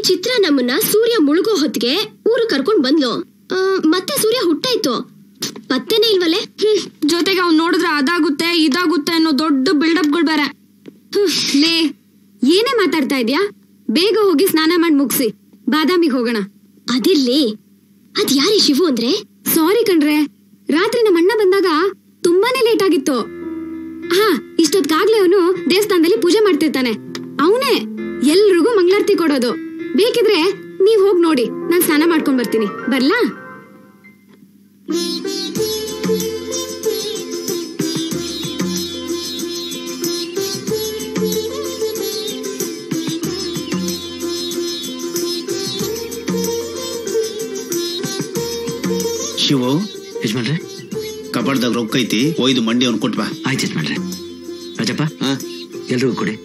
ಚಿತ್ರ ನಮ್ಮನ್ನ ಸೂರ್ಯ ಮುಳುಗೋ ಹೊತ್ತಿಗೆ ಊರು ಕರ್ಕೊಂಡ್ ಬಂದ್ಲು. ಮತ್ತೆ ಸೂರ್ಯ ಹುಟ್ಟಾಯ್ತು, ಪತ್ತೆನೇ ಇಲ್ವಲ್ಲೇ. ಜೊತೆಗೆ ಅವ್ನು ನೋಡಿದ್ರೆ ಅದಾಗುತ್ತೆ ಇದಾಗುತ್ತೆ ಅನ್ನೋ ದೊಡ್ಡ ಬಿಲ್ಡಪ್ಗಳು ಬೇರೆ. ಲೇ, ಏನೇ ಮಾತಾಡ್ತಾ ಇದ್ಯಾ? ಬೇಗ ಹೋಗಿ ಸ್ನಾನ ಮಾಡಿ ಮುಗಿಸಿ ಬಾದಾಮಿಗೆ ಹೋಗೋಣ. ಅದಿರ್ಲಿ, ಅದ್ ಯಾರಿ ಶಿವು ಅಂದ್ರೆ? ಸಾರಿ ಕಣ್ರೆ, ರಾತ್ರಿ ನಮ್ಮ ಅಣ್ಣ ಬಂದಾಗ ತುಂಬಾನೇ ಲೇಟ್ ಆಗಿತ್ತು. ಹಾ, ಇಷ್ಟೊತ್ತಾಗ್ಲೇ ಅವನು ದೇವಸ್ಥಾನದಲ್ಲಿ ಪೂಜೆ ಮಾಡ್ತಿರ್ತಾನೆ. ಅವನೇ ಎಲ್ರಿಗೂ ಮಂಗಳಾರತಿ ಕೊಡೋದು. ಬೇಕಿದ್ರೆ ನೀವ್ ಹೋಗಿ ನೋಡಿ, ನಾನ್ ಸ್ನಾನ ಮಾಡ್ಕೊಂಡ್ ಬರ್ತೀನಿ. ಬರ್ಲಾ? ಶಿವು, ಯಜಮಾನ್ರೆ ಕಬಡ್ದಾಗ ರೊಕ್ಕ ಐತಿ, ಒಯ್ದು ಮಂಡಿ ಅವ್ನು ಕೊಟ್ಬಾ. ಆಯ್ತು ಯಜಮಾನ್ರೆ. ರಾಜಪ್ಪ, ಎಲ್ರಿಗೂ ಕೊಡಿ.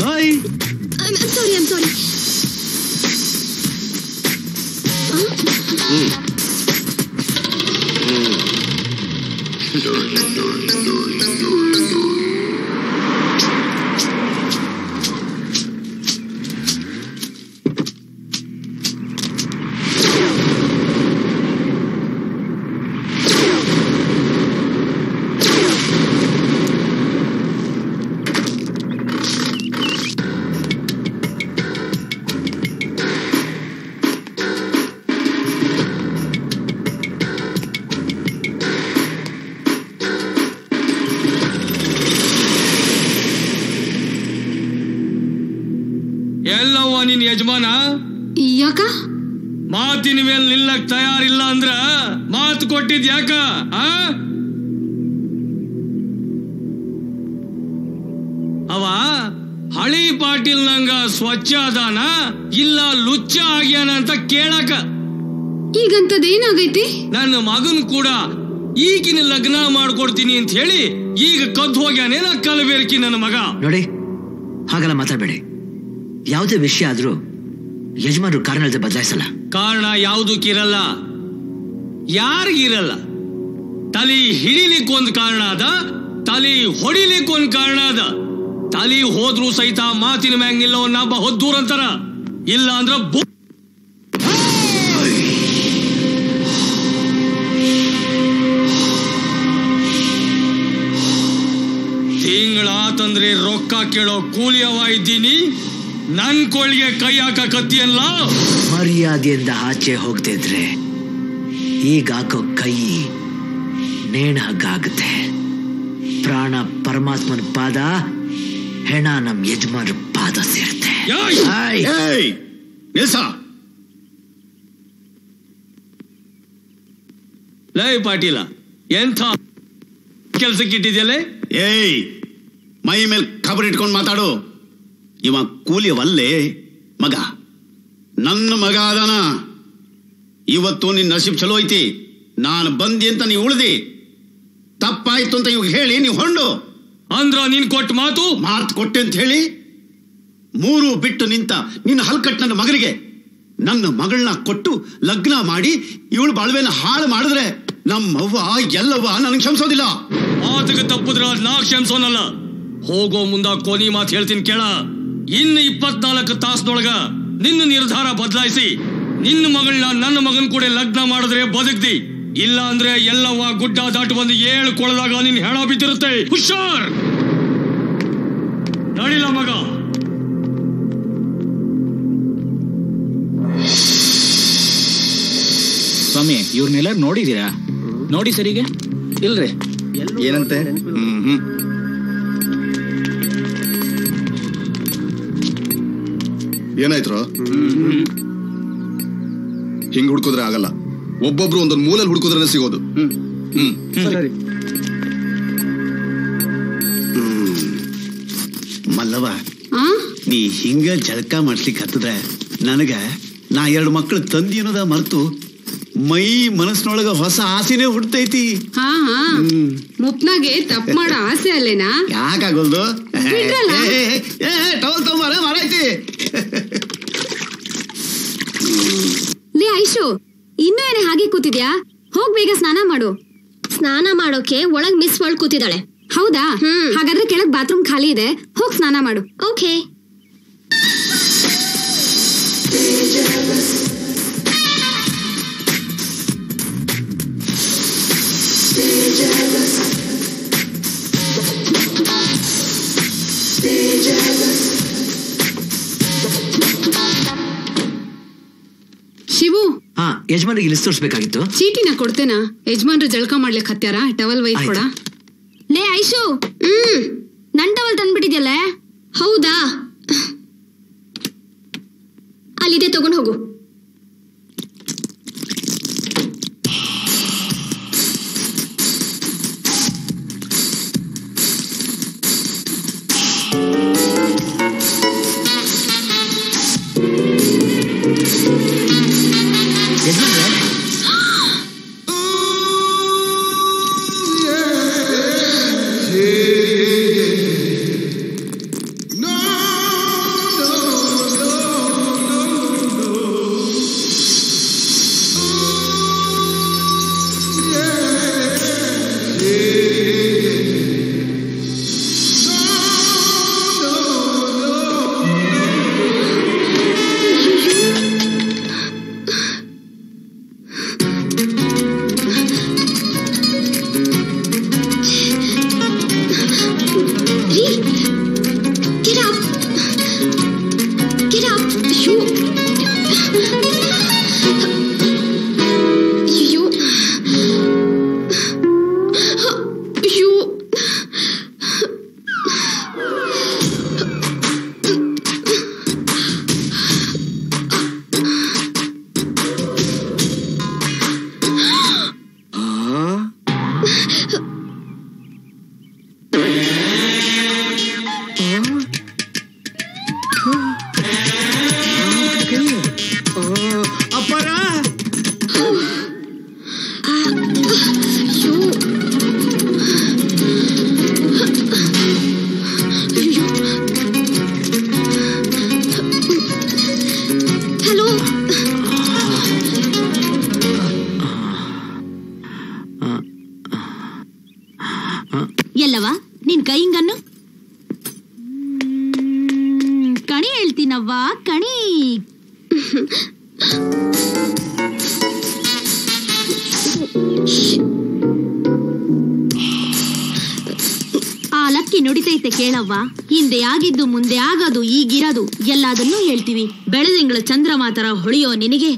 ಸಾರಿ, ಐಮ್ ಸಾರಿ. ಎಲ್ಲವ್ವ ನಿನ್ ಯಜಮಾನ? ಯಾಕ? ಮಾತಿನ ಮೇಲೆ ನಿಲ್ಲಕ್ ತಯಾರಿಲ್ಲ ಅಂದ್ರ ಮಾತು ಕೊಟ್ಟಿದ್ ಯಾಕ? ಅವ ಹಳಿ ಪಾಟೀಲ್ ನಂಗ ಸ್ವಚ್ಛ ಅದಾನ ಇಲ್ಲ ಲುಚ್ಚ ಆಗ್ಯಾನ ಅಂತ ಕೇಳಕ. ಈಗಂತದೇನಾಗೈತಿ? ನನ್ನ ಮಗನ್ ಕೂಡ ಈಗಿನ ಲಗ್ನ ಮಾಡ್ಕೊಡ್ತೀನಿ ಅಂತ ಹೇಳಿ ಈಗ ಕದ್ದು ಹೋಗ್ಯಾನೇನ ಕಲಬೇರ್ಕಿ ನನ್ನ ಮಗ. ನೋಡಿ, ಹಾಗೆಲ್ಲ ಮಾತಾಡ್ಬೇಡಿ. ಯಾವುದೇ ವಿಷಯ ಆದ್ರೂ ಯಜಮಾನರು ಕಾರಣ ಬದಲಾಯಿಸಲ್ಲ. ಕಾರಣ ಯಾವುದಕ್ಕಿರಲ್ಲ, ಯಾರಿಗಿರಲ್ಲ. ತಲೆ ಹಿಡಿಲಿಕ್ಕೆ ಒಂದು ಕಾರಣ ಅದ, ತಲೆ ಹೊಡಿಲಿಕ್ಕೆ ಒಂದು ಕಾರಣ ಅದ. ತಲೆ ಹೋದ್ರು ಸಹಿತ ಮಾತಿನ ಮ್ಯಾಗ ನಿಲ್ಲವನ್ನ ಬಹುದೂರ ಅಂತಾರ. ಇಲ್ಲ ಅಂದ್ರ ತಿಂಗಳಾತಂದ್ರೆ ರೊಕ್ಕ ಕೇಳೋ ಕೂಲಿಯವ ಇದ್ದೀನಿ, ನನ್ ಕೊಳ್ಳಿಗೆ ಕೈ ಹಾಕಕತ್ತಿಯಲ್ಲ. ಮರ್ಯಾದೆಯಿಂದ ಆಚೆ ಹೋಗ್ತಿದ್ರೆ ಈಗ ಹಾಕೋ ಕೈ ನೇಣು ಹಗ್ಗಾಗುತ್ತೆ. ಪ್ರಾಣ ಪರಮಾತ್ಮನ ಪಾದ, ಹೆಣ ನಮ್ ಯಜಮಾನ್ರ ಪಾದ ಸೇರುತ್ತೆ. ಲೈ ಪಾಟೀಲ, ಎಂಥ ಕೆಲ್ಸಕ್ಕಿಟ್ಟಿದ್ಯಲ್ಲೇ? ಏಯ್, ಮೈ ಮೇಲೆ ಖಬರ್ ಇಟ್ಕೊಂಡು ಮಾತಾಡು. ಇವ ಕೂಲಿಯವಲ್ಲೇ ಮಗ, ನನ್ನ ಮಗ ಅದಾನ. ಇವತ್ತು ನಿನ್ನ ನಸೀಬ್ ಚಲೋ ಐತಿ, ನಾನು ಬಂದಿ ಅಂತ ನೀವು ಉಳ್ದಿ. ತಪ್ಪಾಯ್ತು ಅಂತ ಇವಾಗ ಹೇಳಿ ನೀವು ಹೊಂಡು ಅಂದ್ರ ನೀನ್ ಕೊಟ್ಟ ಮಾತು ಕೊಟ್ಟೆ ಅಂತ ಹೇಳಿ 3 ಬಿಟ್ಟು ನಿಂತ ನಿನ್ನ ಹಲ್ಕಟ್ ನನ್ನ ಮಗನಿಗೆ ನನ್ನ ಮಗಳನ್ನ ಕೊಟ್ಟು ಲಗ್ನ ಮಾಡಿ ಇವಳು ಬಾಳ್ವೆನ ಹಾಳು ಮಾಡಿದ್ರೆ ನಮ್ಮವ್ವ ಎಲ್ಲವ್ವ ನನಗೆ ಕ್ಷಮಿಸೋದಿಲ್ಲ. ಮಾತಿಗೆ ತಪ್ಪಿದ್ರ ನಾ ಕ್ಷಮಿಸೋನಲ್ಲ. ಹೋಗೋ ಮುಂದ ಕೊನಿ ಮಾತು ಹೇಳ್ತೀನಿ ಕೇಳ. ಇನ್ನು 24 ತಾಸದೊಳಗ ನಿನ್ನ ನಿರ್ಧಾರ ಬದಲಾಯಿಸಿ ನಿನ್ನ ಮಗಳನ್ನ ನನ್ನ ಮಗನ್ ಕೂಡ ಲಗ್ನ ಮಾಡಿದ್ರೆ ಬದುಕ್ದಿ. ಇಲ್ಲ ಅಂದ್ರೆ ಎಲ್ಲವ್ವ ಗುಡ್ಡ ದಾಟು ಬಂದು 7 ಕೊಳದಾಗ ನಿನ್ ಹೆಣ ಬಿದ್ದಿರುತ್ತೆ. ಹುಷಾರ್, ನಡಿಲ ಮಗ. ಸ್ವಾಮಿ, ಇವ್ರನ್ನೆಲ್ಲ ನೋಡಿದೀರಾ? ನೋಡಿ ಸರಿಗೆ ಇಲ್ರಿ. ಏನಂತೆ? ಏನಾಯ್ತು? ಹಿಂಗ್ ಹುಡ್ಕೋದ್ರೆ ಆಗಲ್ಲ. ಒಬ್ಬೊಬ್ರು ಒಂದೊಂದು ಮೂಲೆಯಲ್ಲಿ ಹುಡ್ಕೋದ್ರೆ ಸಿಗೋದು. ಮಲ್ಲವ, ನೀ ಹಿಂಗ ಜಳಕ ಮಾಡ್ಲಿಕ್ಕೆ ಹತ್ತದ್ರೆ ನನಗ ನಾ 2 ಮಕ್ಕಳು ತಂದಿ ಅನ್ನೋದ ಮರ್ತು ಮೈ ಮನಸ್ಸಿನೊಳಗ ಹೊಸ ಆಸೆನೇ ಹುಡ್ತೈತಿ. ಮುಪ್ನಾಗೆ ತಪ್ಪು ಮಾಡೋ ಆಸೆ ಅಲ್ಲೇನಾ? ಯಾಕಾಗೋಲ್ದು? ಟವಲ್ ತಗೊಂಬಾರ, ಮಾರಾಯ್ತಿ. ಲೇ ಐಶು, ಇನ್ನೂ ಏನೇ ಹಾಗೆ ಕೂತಿದ್ಯಾ? ಹೋಗ್ ಬೇಗ ಸ್ನಾನ ಮಾಡು. ಸ್ನಾನ ಮಾಡೋಕೆ ಒಳಗ್ ಮಿಸ್ ವರ್ಲ್ಡ್ ಕೂತಿದ್ದಾಳೆ. ಹೌದಾ? ಹಾಗಾದ್ರೆ ಕೆಳಗ್ ಬಾತ್ರೂಮ್ ಖಾಲಿ ಇದೆ, ಹೋಗ್ ಸ್ನಾನ ಮಾಡು. ಓಕೆ. ಶಿವು, ಯಜಮಾನಿಗೆ ಲಿಸ್ಟ್ ತೋರಿಸ್ಬೇಕಾಗಿತ್ತು. ಚೀಟಿನ ಕೊಡ್ತೇನಾ? ಯಜಮಾನ್ರು ಜಳಕ ಮಾಡ್ಲಿಕ್ಕೆ ಹತ್ಯಾರ, ಟವಲ್ ಒಯ್ದು ಕೊಡ. ಲೇ ಐಶು, ನನ್ ಟವಲ್ ತಂದ್ಬಿಟ್ಟಿದ್ಯಲ್ಲ. ಹೌದಾ? ಅಲ್ಲಿದೆ, ತಗೊಂಡ್ ಹೋಗು. ಎಲ್ಲವಾ ನಿನ್ ಕೈಯಿಂಗನ್ನು ಕಣಿ ಹೇಳ್ತೀನವ್ವ, ಕಣಿ. ಆ ಲಕ್ಕಿ ನುಡಿತೈತೆ ಕೇಳವ್ವ. ಹಿಂದೆ ಆಗಿದ್ದು ಮುಂದೆ ಆಗೋದು ಈಗಿರೋದು ಎಲ್ಲದನ್ನೂ ಹೇಳ್ತೀವಿ. ಬೆಳೆದಿಂಗಳ ಚಂದ್ರಮ ತರ ಹೊಳೆಯೋ ನಿನಗೆ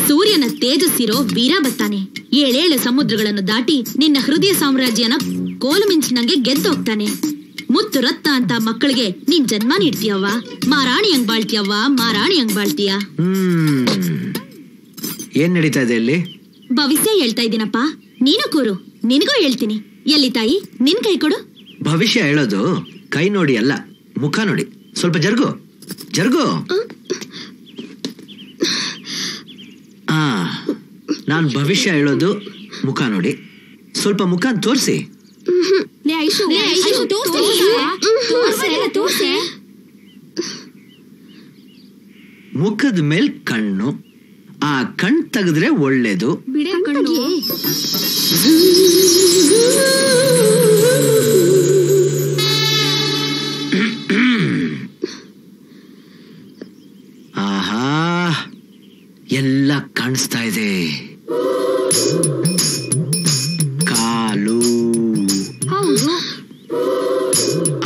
ಸೂರ್ಯನ ತೇಜಸ್ಸಿರೋ ವೀರ ಬತ್ತಾನೆ. 7 ಸಮುದ್ರಗಳನ್ನು ದಾಟಿ ನಿನ್ನ ಹೃದಯ ಸಾಮ್ರಾಜ್ಯನ ಕೋಲು ಮಿಂಚಿನಂಗೆ ಗೆದ್ದೋಗ್ತಾನೆ. ಮುತ್ತು ರತ್ನ ಅಂತ ಮಕ್ಕಳಿಗೆ ನೀನ್ ಜನ್ಮ ನೀಡ್ತೀಯವ್ವ. ಮಾರಾಣಿ ಹಂಗ್ ಬಾಳ್ತೀಯವ್ವ, ಮಾರಾಣಿ ಹಂಗ್ ಬಾಳ್ತೀಯ. ಏನ್ ನಡೀತಾ ಇದೆ ಇಲ್ಲಿ? ಭವಿಷ್ಯ ಹೇಳ್ತಾ ಇದ್ದೀನಪ್ಪ, ನೀನು ಕೂರು, ನಿನಗೂ ಹೇಳ್ತೀನಿ. ಎಲ್ಲಿ ತಾಯಿ, ನಿನ್ ಕೈ ಕೊಡು. ಭವಿಷ್ಯ ಹೇಳೋದು ಕೈ ನೋಡಿ ಅಲ್ಲ, ಮುಖ ನೋಡಿ. ಸ್ವಲ್ಪ ಜರ್ಗು ಜರ್ಗು. ನಾನ್ ಭವಿಷ್ಯ ಹೇಳೋದು ಮುಖ ನೋಡಿ, ಸ್ವಲ್ಪ ಮುಖ ತೋರಿಸಿ. ಮುಖದ ಮೇಲ್ ಕಣ್ಣು, ಆ ಕಣ್ ತೆಗೆದ್ರೆ ಒಳ್ಳೇದು. ಆಹಾ, ಎಲ್ಲ ಕಾಣಿಸ್ತಾ ಇದೆ. ಕಾಲು,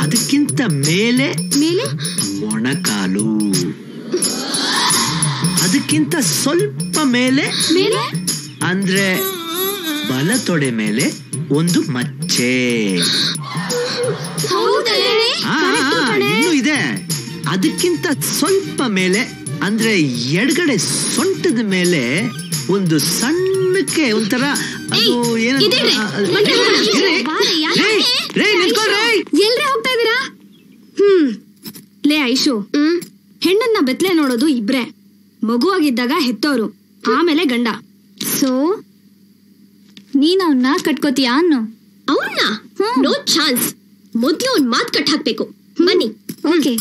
ಅದಕ್ಕಿಂತ ಮೇಲೆ ಮೊಣಕಾಲು, ಅದಕ್ಕಿಂತ ಸ್ವಲ್ಪ ಮೇಲೆ ಅಂದ್ರೆ ಬಲ ತೊಡೆ ಮೇಲೆ ಒಂದು ಮಚ್ಚೆ. ಇನ್ನೂ ಇದೆ. ಅದಕ್ಕಿಂತ ಸ್ವಲ್ಪ ಮೇಲೆ ಅಂದ್ರೆ ಎಡಗಡೆ ಸೊಂಟದ ಮೇಲೆ ಒಂದು ಸಣ್ಣಕ್ಕೆ ಒಂಥರ ಅದು ಎಲ್ರೇ ಹೋಗ್ತಾ ಇದೀರಾ? ಲೇ ಐಶು, ಹೆಣ್ಣನ್ನ ಬೆತ್ತಲೆ ನೋಡೋದು ಇಬ್ರೆ. ಮಗುವಾಗಿದ್ದಾಗ ಹೆತ್ತೋರು, ಆಮೇಲೆ ಗಂಡ. ಸೊ ನೀನ್ ಅವನ್ನ ಕಟ್ಕೋತೀಯಾ ಅನ್ನು? ಅವನ್ನ ನೋ ಚಾನ್ಸ್. ಮೊದ್ಲು ಒಂದ್ ಮಾತ್ ಕಟ್ ಹಾಕ್ಬೇಕು. ಬನ್ನಿ. ಓಕೆ.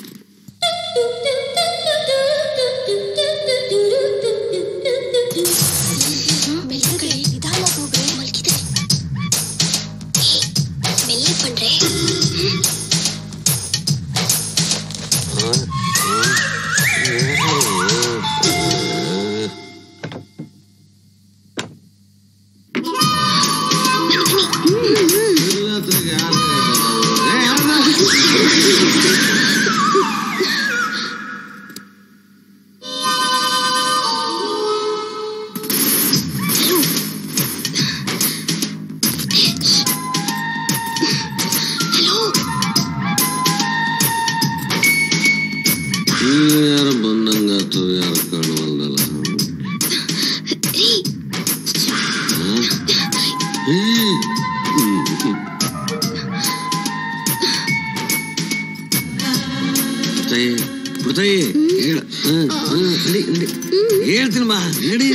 ಯಾರು ಬಂದಂಗಾತು ಯಾರು ಕಾಣುವಲ್ದಲ್ಲ. ಹೇಳ್ತೀನಿ ಬಾ ನಡಿ.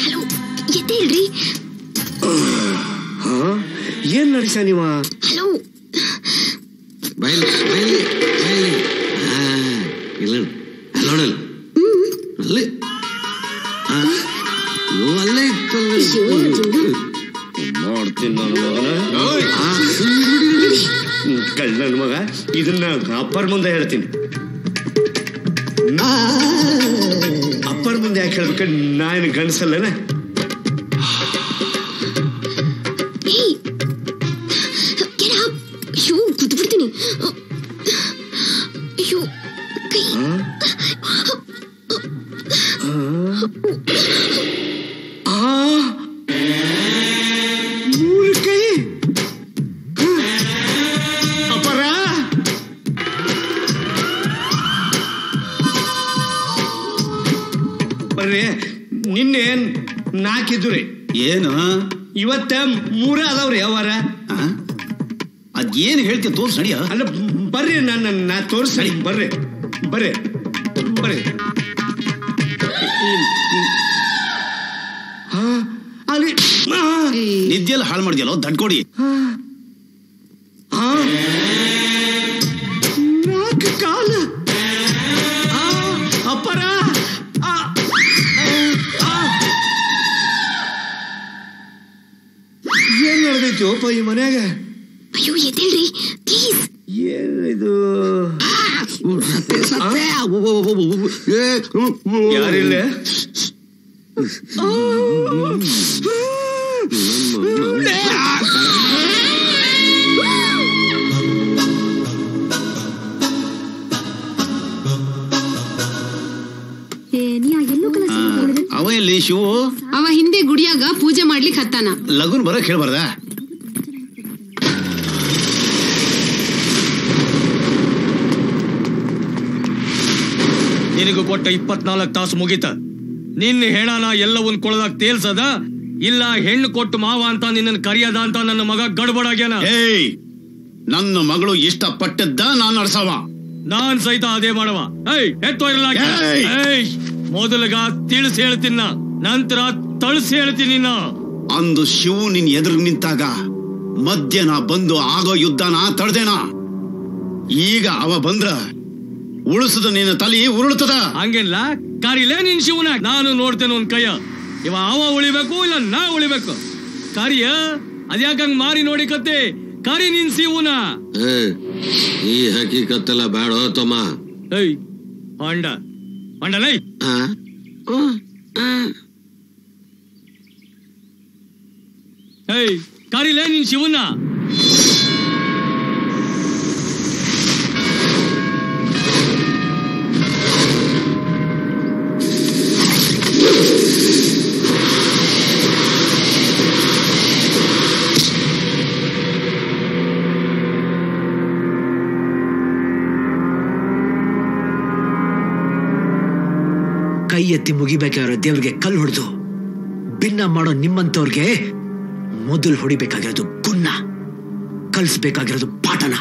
ಹಲೋ ಎದ್ದೇಳ್ರಿ. ಏನ್ ನಡಿಸ ನೀವ? ಹಲೋ ಬೈಲಿ ಬೈಲಿ ಬೈಲಿ. ಇಲ್ಲ ನೋಡಲ್ಲ ಅಲ್ಲಿ ಅಲ್ಲೇ ನೋಡ್ತೀನಿ ನನ್ನ ಮಗನ. ನನ್ನ ಮಗ ಇದನ್ನ ಅಪ್ಪರ ಮುಂದೆ ಹೇಳ್ತೀನಿ. ಅಪ್ಪರ ಮುಂದೆ ಯಾಕೆ ಹೇಳ್ಬೇಕ? ನಾನು ಗಂಡಸಲ್ಲನ? ಅಯ್ಯೋ ಕುದ್ಬಿಡ್ತೀನಿ. ಅಯ್ಯೋ ಕೈ. ಮೂರು ಕೈ ಅಪ್ಪರ. ಬರ್ರಿ, ನಿನ್ನೆ 4 ಇದ್ದುರಿ. ಏನು ಇವತ್ತ 3 ಅದಾವ್ರಿ. ಯಾವಾರ ಅದೇನು ಹೇಳ್ತೀಯ ತೋರ್ಸ್ ನಡಿಯ. ಅಲ್ಲ ಬರ್ರಿ, ನಾ ತೋರಿಸ್ತೀನಿ. ಬರ್ರಿ ಬರ್ರಿ ಬರ್ರಿ. ಅಲ್ಲಿ ನಿದ್ದೆಲ್ಲ ಹಾಳು ಮಾಡಿದ್ಯಲ್ಲ ದಡ್ಕೊಡಿ. 4 ಕಾಲ ಅಪ್ಪರ. ಏನ್ ನಡೆದೈತಿ ಒಪ್ಪ ಈ ಮನ್ಯಾಗ? ಅಯ್ಯೋ ಎದ್ದೇಳ್ರಿ ಪ್ಲೀಸ್. ಏನಿದು? ಯಾರಿಲ್ಲ? ಅವ ಎಲ್ಲಿ ಶಿವು? ಅವ ಹಿಂದೆ ಗುಡಿಯಾಗ ಪೂಜೆ ಮಾಡ್ಲಿಕ್ಕೆ ಹತ್ತಾನ. ಲಗುನ್ ಬರಕ್ ಹೇಳ್ಬಾರ್ದ? ನಿನಗೂ ಕೊಟ್ಟ 24 ತಾಸು ಮುಗಿತ. ನಿನ್ನ ಹೆಣನ ಎಲ್ಲವನ್ನ ಕೊಳದಾಗ ತೇಲ್ಸದ ಇಲ್ಲ ಹೆಣ್ಣು ಕೊಟ್ಟು ಮಾವ ಅಂತ ನಿನ್ನ ಕರಿಯದ ಅಂತ ನನ್ನ ಮಗ ಗಡ್ಬಡಾಗ್ಯಾನ. ಏಯ್, ನನ್ನ ಮಗಳು ಇಷ್ಟಪಟ್ಟದ್ದ ನಾನ್ ನಡ್ಸವ. ನಾನ್ ಸಹಿತ ಅದೇ ಮಾಡವ. ಏಯ್ ಎತ್ತೋ ಇರಲ್ಲ. ಮೊದಲಗ ತಿಳಿಸಿ ಹೇಳ್ತೀನ, ನಂತರ ತಳಿಸಿ ಹೇಳ್ತೀನಿ. ಅಂದು ಶಿವು ನಿನ್ ಎದುರು ನಿಂತಾಗ ಮಧ್ಯಾಹ್ನ ಬಂದು ಆಗೋ ಯುದ್ಧನ ತಡ್ದೇನ. ಈಗ ಅವ ಬಂದ್ರ ಉಳಿಸದ ನಿನ್ನ ತಲೆ ಉರುಳ್ತದ. ಹಂಗಿಲ್ಲ ಕರಿಲೇ ನಿನ್ ಶಿವನ. ನಾನು ನೋಡ್ತೇನೆ ಒಂದ್ ಕೈಯ. ಇವ ಅವ ಉಳಿಬೇಕು ಇಲ್ಲ ನಾ ಉಳಿಬೇಕು. ಕರಿಯ ಅದ್ಯಾಕಂಗ್ ಮಾರಿ ನೋಡಿ ಕತ್ತೆ. ಕರಿ ನಿನ್ ಶಿವನ. ಈ ಹಕೀಕತ್ತೆಲ್ಲ ಬೇಡ ತಮ್ಮ. ಏಯ್ ಹೊಂಡ ಹೊಂಡಲೈ. ಏಯ್ ಕರಿಲೇ ನಿನ್ ಶಿವನ. ಕೈ ಎತ್ತಿ ಮುಗಿಬೇಕಾಗಿರೋ ದೇವ್ರಿಗೆ ಕಲ್ಲು ಹೊಡೆದು ಭಿನ್ನ ಮಾಡೋ ನಿಮ್ಮಂತವ್ರಿಗೆ ಮೊದಲು ಹೊಡಿಬೇಕಾಗಿರೋದು ಗುನ್ನ, ಕಲಿಸ್ಬೇಕಾಗಿರೋದು ಪಾಠನ.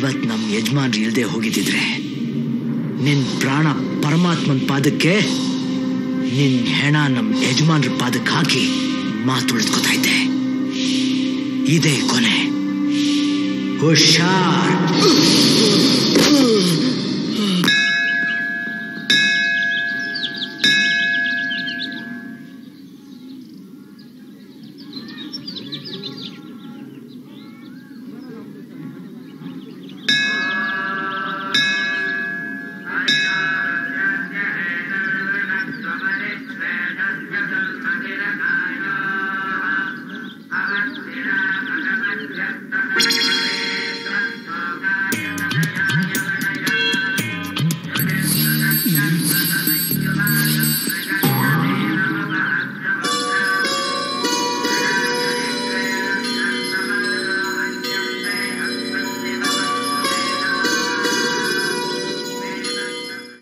ಇವತ್ ನಮ್ ಯಜಮಾನ್ರು ಇಲ್ದೆ ಹೋಗಿದ್ದಿದ್ರೆ ನಿನ್ ಪ್ರಾಣ ಪರಮಾತ್ಮನ್ ಪಾದಕ್ಕೆ, ನಿನ್ ಹೆಣ ನಮ್ ಯಜಮಾನ್ರ ಪಾದಕ್ಕೆ ಹಾಕಿ ಮಾತುಳಿಸ್ಕೊತಾ ಇದ್ದೆ. ಇದೇ ಕೊನೆ. ಹುಷಾರ್.